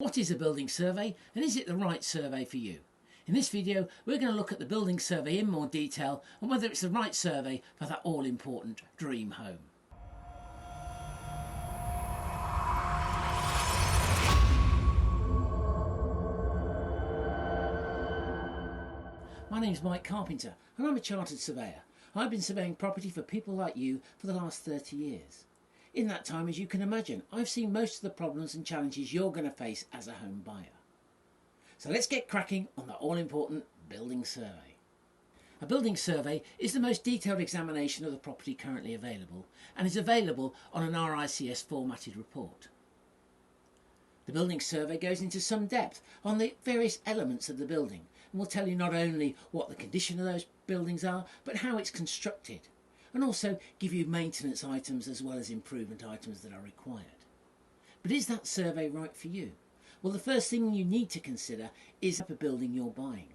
What is a building survey, and is it the right survey for you? In this video we're going to look at the building survey in more detail and whether it's the right survey for that all-important dream home. My name's Mike Carpenter and I'm a chartered surveyor. I've been surveying property for people like you for the last 30 years. In that time, as you can imagine, I've seen most of the problems and challenges you're going to face as a home buyer. So let's get cracking on the all-important building survey. A building survey is the most detailed examination of the property currently available and is available on an RICS formatted report. The building survey goes into some depth on the various elements of the building and will tell you not only what the condition of those buildings are, but how it's constructed, and also give you maintenance items as well as improvement items that are required. But is that survey right for you? Well, the first thing you need to consider is the building you're buying.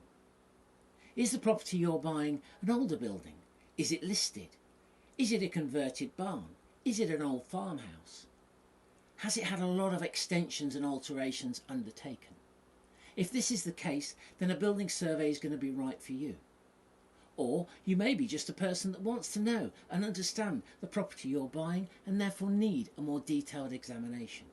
Is the property you're buying an older building? Is it listed? Is it a converted barn? Is it an old farmhouse? Has it had a lot of extensions and alterations undertaken? If this is the case, then a building survey is going to be right for you. Or you may be just a person that wants to know and understand the property you're buying and therefore need a more detailed examination.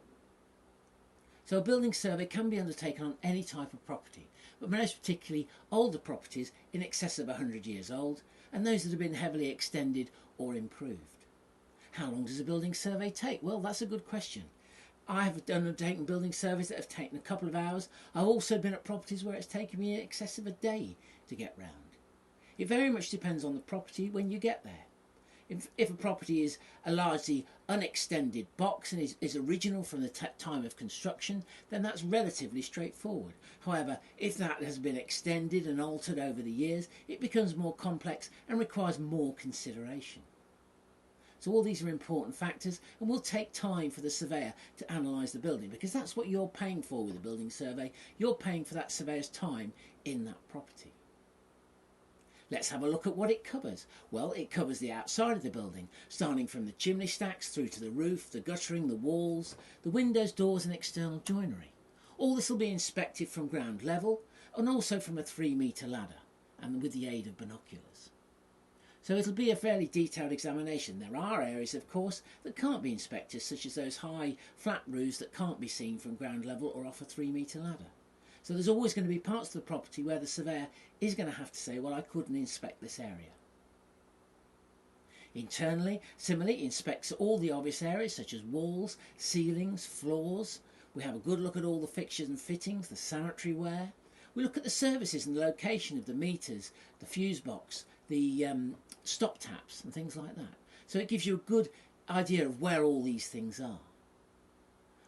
So a building survey can be undertaken on any type of property, but most particularly older properties in excess of 100 years old and those that have been heavily extended or improved. How long does a building survey take? Well, that's a good question. I have undertaken building surveys that have taken a couple of hours. I've also been at properties where it's taken me in excess of a day to get round. It very much depends on the property when you get there. If a property is a largely unextended box and is original from the time of construction, then that's relatively straightforward. However, if that has been extended and altered over the years, it becomes more complex and requires more consideration. So all these are important factors, and will take time for the surveyor to analyse the building, because that's what you're paying for with a building survey. You're paying for that surveyor's time in that property. Let's have a look at what it covers. Well, it covers the outside of the building, starting from the chimney stacks through to the roof, the guttering, the walls, the windows, doors and external joinery. All this will be inspected from ground level and also from a 3-metre ladder and with the aid of binoculars. So it'll be a fairly detailed examination. There are areas, of course, that can't be inspected, such as those high, flat roofs that can't be seen from ground level or off a 3-metre ladder. So there's always going to be parts of the property where the surveyor is going to have to say, well, I couldn't inspect this area. Internally, similarly, it inspects all the obvious areas such as walls, ceilings, floors. We have a good look at all the fixtures and fittings, the sanitary ware. We look at the services and the location of the meters, the fuse box, the stop taps and things like that. So it gives you a good idea of where all these things are.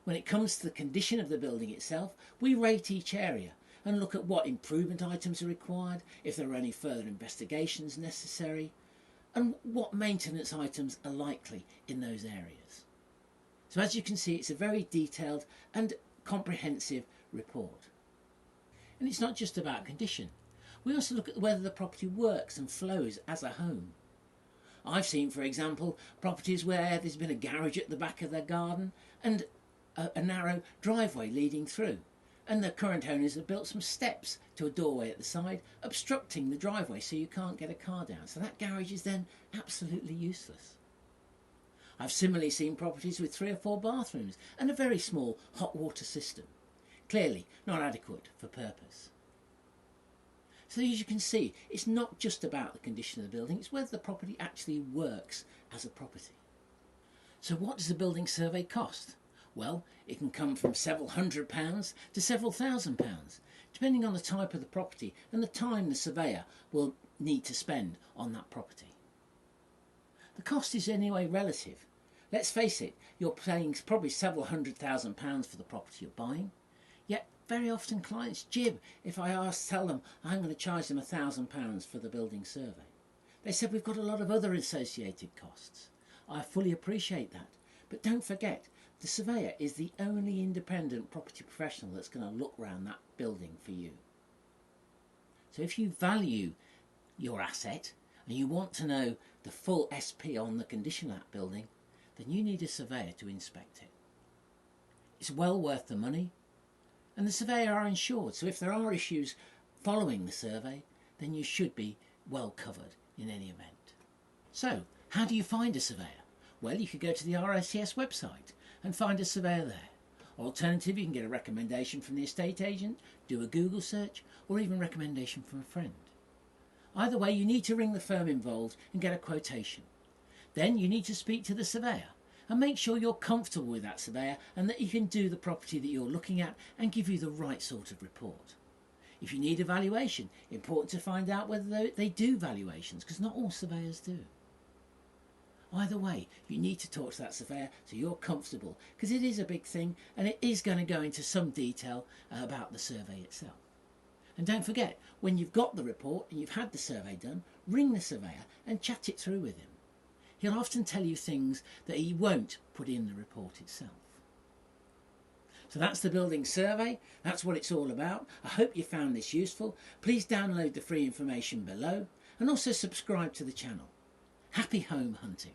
When it comes to the condition of the building itself, we rate each area and look at what improvement items are required, if there are any further investigations necessary, and what maintenance items are likely in those areas. So as you can see, it's a very detailed and comprehensive report. And it's not just about condition. We also look at whether the property works and flows as a home. I've seen, for example, properties where there's been a garage at the back of their garden and a narrow driveway leading through, and the current owners have built some steps to a doorway at the side, obstructing the driveway so you can't get a car down. So that garage is then absolutely useless. I've similarly seen properties with 3 or 4 bathrooms and a very small hot water system. Clearly not adequate for purpose. So as you can see, it's not just about the condition of the building, it's whether the property actually works as a property. So what does a building survey cost? Well, it can come from several £100s to several £1,000s, depending on the type of the property and the time the surveyor will need to spend on that property. The cost is anyway relative. Let's face it, you're paying probably several £100,000 for the property you're buying, yet very often clients jib if I tell them I'm going to charge them £1,000 for the building survey. They said we've got a lot of other associated costs. I fully appreciate that, but don't forget, the surveyor is the only independent property professional that's going to look round that building for you. So if you value your asset and you want to know the full SP on the condition of that building, then you need a surveyor to inspect it. It's well worth the money, And the surveyor are insured, so if there are issues following the survey, then you should be well covered in any event. So, how do you find a surveyor? Well, you could go to the RICS website and find a surveyor there. Alternatively, you can get a recommendation from the estate agent, do a Google search, or even recommendation from a friend. Either way, you need to ring the firm involved and get a quotation. Then you need to speak to the surveyor and make sure you're comfortable with that surveyor and that he can do the property that you're looking at and give you the right sort of report. If you need a valuation, important to find out whether they do valuations, because not all surveyors do. Either way, you need to talk to that surveyor so you're comfortable, because it is a big thing and it is going to go into some detail about the survey itself. And don't forget, when you've got the report and you've had the survey done, ring the surveyor and chat it through with him. He'll often tell you things that he won't put in the report itself. So that's the building survey. That's what it's all about. I hope you found this useful. Please download the free information below and also subscribe to the channel. Happy home hunting.